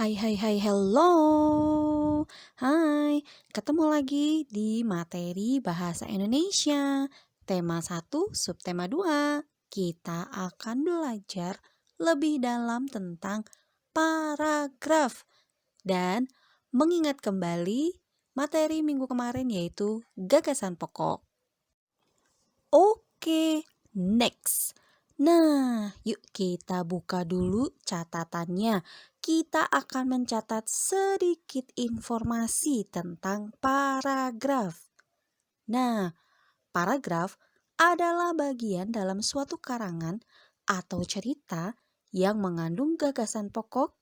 Hai hai hai hello. Hai, ketemu lagi di materi bahasa Indonesia. Tema 1, subtema 2. Kita akan belajar lebih dalam tentang paragraf dan mengingat kembali materi minggu kemarin yaitu gagasan pokok. Oke, next. Nah, yuk kita buka dulu catatannya. Kita akan mencatat sedikit informasi tentang paragraf. Nah, paragraf adalah bagian dalam suatu karangan atau cerita yang mengandung gagasan pokok,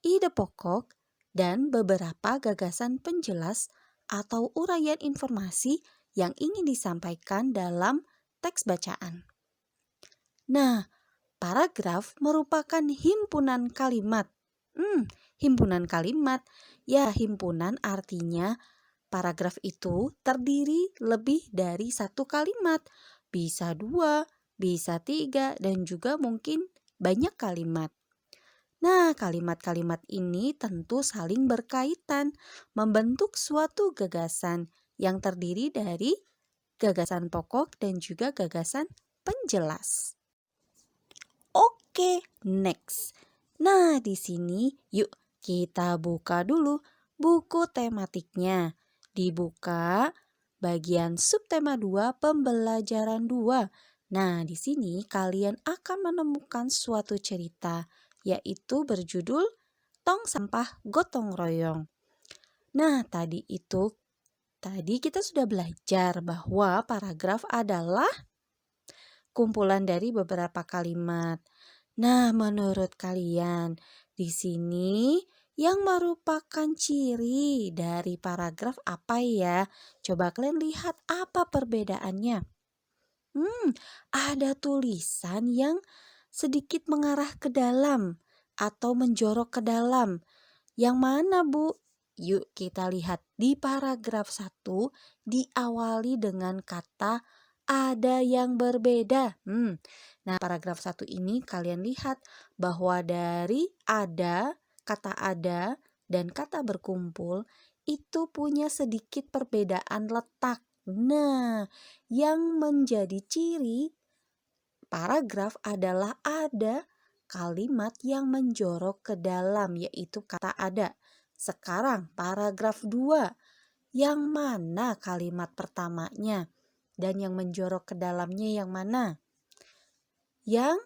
ide pokok, dan beberapa gagasan penjelas atau uraian informasi yang ingin disampaikan dalam teks bacaan. Nah, paragraf merupakan himpunan kalimat. Himpunan kalimat. Ya, himpunan artinya paragraf itu terdiri lebih dari satu kalimat. Bisa dua, bisa tiga, dan juga mungkin banyak kalimat. Nah, kalimat-kalimat ini tentu saling berkaitan, membentuk suatu gagasan yang terdiri dari gagasan pokok dan juga gagasan penjelas. Oke, next. Nah, di sini yuk kita buka dulu buku tematiknya. Dibuka bagian subtema 2 pembelajaran 2. Nah, di sini kalian akan menemukan suatu cerita yaitu berjudul Tong Sampah Gotong Royong. Nah, tadi kita sudah belajar bahwa paragraf adalah kumpulan dari beberapa kalimat. Nah, menurut kalian di sini yang merupakan ciri dari paragraf apa ya? Coba kalian lihat apa perbedaannya. Ada tulisan yang sedikit mengarah ke dalam atau menjorok ke dalam. Yang mana, Bu? Yuk kita lihat di paragraf 1 diawali dengan kata ada yang berbeda. Nah, paragraf 1 ini kalian lihat bahwa dari ada, kata ada, dan kata berkumpul itu punya sedikit perbedaan letak. Nah, yang menjadi ciri paragraf adalah ada kalimat yang menjorok ke dalam yaitu kata ada. Sekarang paragraf 2, yang mana kalimat pertamanya dan yang menjorok ke dalamnya yang mana? Yang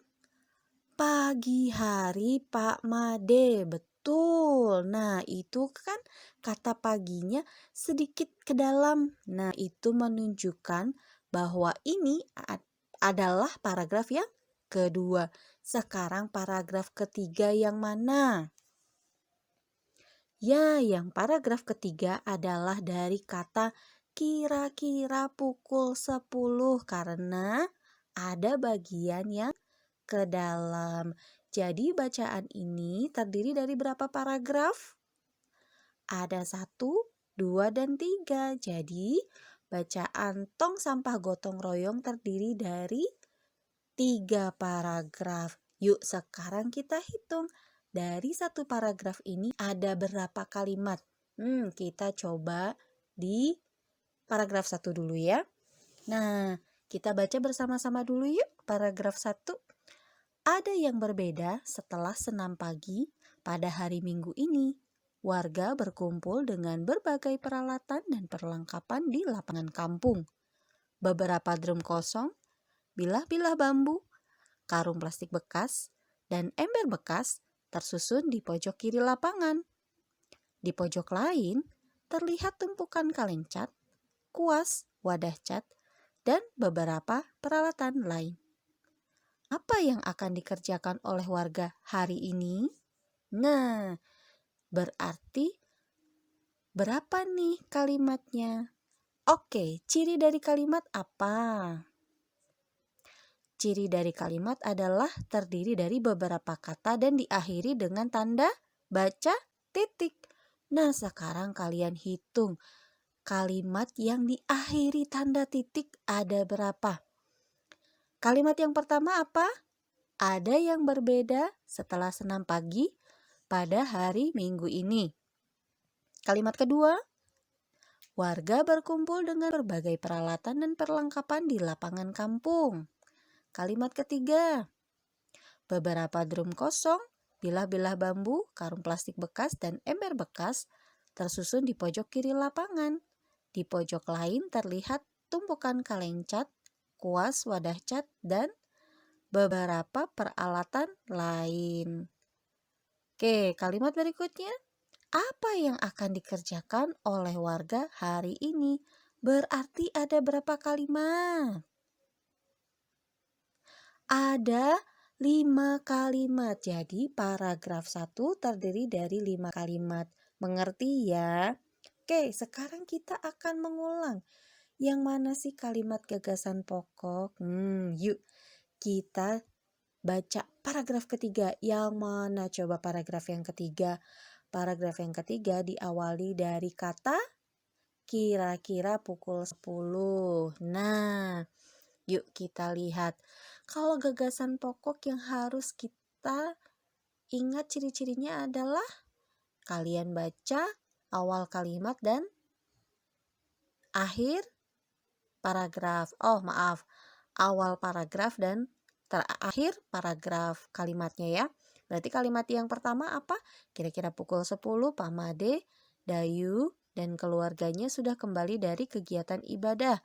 pagi hari Pak Made, betul. Nah, itu kan kata paginya sedikit ke dalam. Nah, itu menunjukkan bahwa ini adalah paragraf yang kedua. Sekarang paragraf ketiga yang mana? Ya, yang paragraf ketiga adalah dari kata kira-kira pukul 10 karena ada bagian yang ke dalam. Jadi bacaan ini terdiri dari berapa paragraf? Ada 1, 2, dan 3. Jadi bacaan Tong Sampah Gotong Royong terdiri dari 3 paragraf. Yuk sekarang kita hitung. Dari satu paragraf ini ada berapa kalimat? Kita coba di paragraf 1 dulu ya. Nah, kita baca bersama-sama dulu yuk paragraf 1. Ada yang berbeda setelah senam pagi pada hari Minggu ini. Warga berkumpul dengan berbagai peralatan dan perlengkapan di lapangan kampung. Beberapa drum kosong, bilah-bilah bambu, karung plastik bekas, dan ember bekas tersusun di pojok kiri lapangan. Di pojok lain, terlihat tumpukan kaleng cat, kuas, wadah cat, dan beberapa peralatan lain. Apa yang akan dikerjakan oleh warga hari ini? Nah, berarti berapa nih kalimatnya? Oke, ciri dari kalimat apa? Ciri dari kalimat adalah terdiri dari beberapa kata dan diakhiri dengan tanda baca titik. Nah, sekarang kalian hitung kalimat yang diakhiri tanda titik ada berapa? Kalimat yang pertama apa? Ada yang berbeda setelah senam pagi pada hari Minggu ini. Kalimat kedua, warga berkumpul dengan berbagai peralatan dan perlengkapan di lapangan kampung. Kalimat ketiga, beberapa drum kosong, bilah-bilah bambu, karung plastik bekas, dan ember bekas tersusun di pojok kiri lapangan. Di pojok lain terlihat tumpukan kaleng cat, kuas, wadah cat, dan beberapa peralatan lain. Oke, kalimat berikutnya. Apa yang akan dikerjakan oleh warga hari ini? Berarti ada berapa kalimat? Ada 5 kalimat. Jadi paragraf 1 terdiri dari 5 kalimat. Mengerti ya? Oke, sekarang kita akan mengulang. Yang mana sih kalimat gagasan pokok? Yuk kita baca paragraf ketiga. Yang mana coba paragraf yang ketiga? Paragraf yang ketiga diawali dari kata kira-kira pukul 10. Nah, yuk kita lihat. Kalau gagasan pokok yang harus kita ingat ciri-cirinya adalah kalian baca awal kalimat dan akhir paragraf. Awal paragraf dan terakhir paragraf kalimatnya ya. Berarti kalimat yang pertama apa? Kira-kira pukul 10 Pak Made, Dayu, dan keluarganya sudah kembali dari kegiatan ibadah.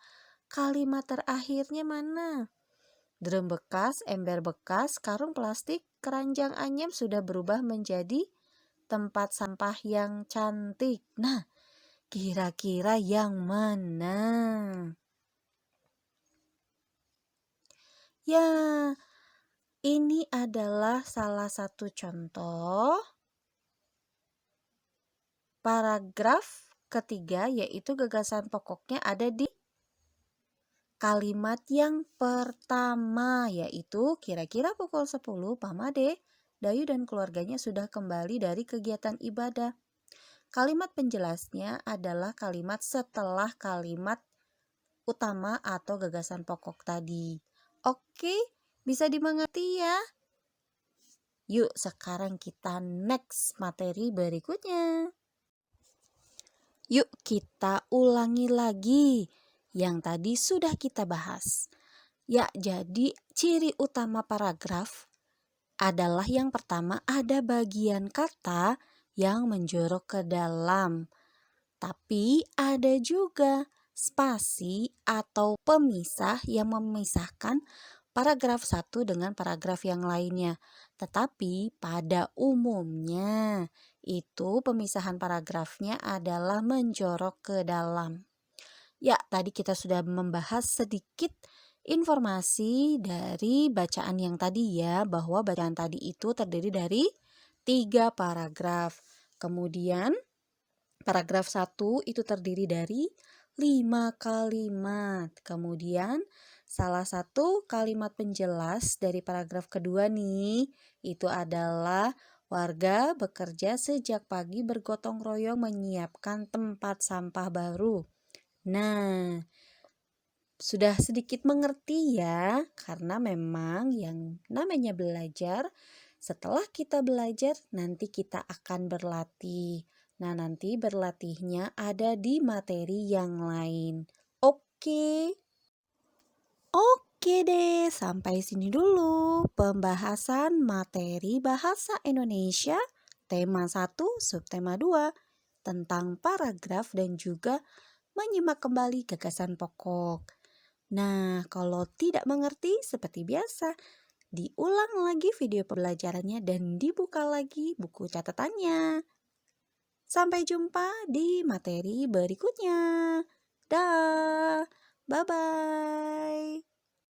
Kalimat terakhirnya mana? Drum bekas, ember bekas, karung plastik, keranjang anyam sudah berubah menjadi tempat sampah yang cantik. Nah, kira-kira yang mana? Ya, ini adalah salah satu contoh paragraf ketiga, yaitu gagasan pokoknya ada di kalimat yang pertama, yaitu kira-kira pukul 10 Pak Made, Dayu dan keluarganya sudah kembali dari kegiatan ibadah. Kalimat penjelasnya adalah kalimat setelah kalimat utama atau gagasan pokok tadi. Oke, bisa dimengerti ya? Yuk sekarang kita next materi berikutnya. Yuk kita ulangi lagi yang tadi sudah kita bahas. Ya, jadi ciri utama paragraf adalah yang pertama ada bagian kata yang menjorok ke dalam. Tapi ada juga spasi atau pemisah yang memisahkan paragraf satu dengan paragraf yang lainnya. Tetapi pada umumnya itu pemisahan paragrafnya adalah menjorok ke dalam. Ya, tadi kita sudah membahas sedikit informasi dari bacaan yang tadi ya, bahwa bacaan tadi itu terdiri dari 3 paragraf. Kemudian paragraf 1 itu terdiri dari 5 kalimat. Kemudian salah satu kalimat penjelas dari paragraf kedua nih, itu adalah warga bekerja sejak pagi bergotong royong menyiapkan tempat sampah baru. Nah, sudah sedikit mengerti ya, karena memang yang namanya belajar, setelah kita belajar nanti kita akan berlatih. Nah, nanti berlatihnya ada di materi yang lain. Oke. Oke deh, sampai sini dulu pembahasan materi Bahasa Indonesia tema 1 subtema 2 tentang paragraf dan juga menyimak kembali gagasan pokok. Nah, kalau tidak mengerti seperti biasa, diulang lagi video pembelajarannya dan dibuka lagi buku catatannya. Sampai jumpa di materi berikutnya. Dah, bye-bye.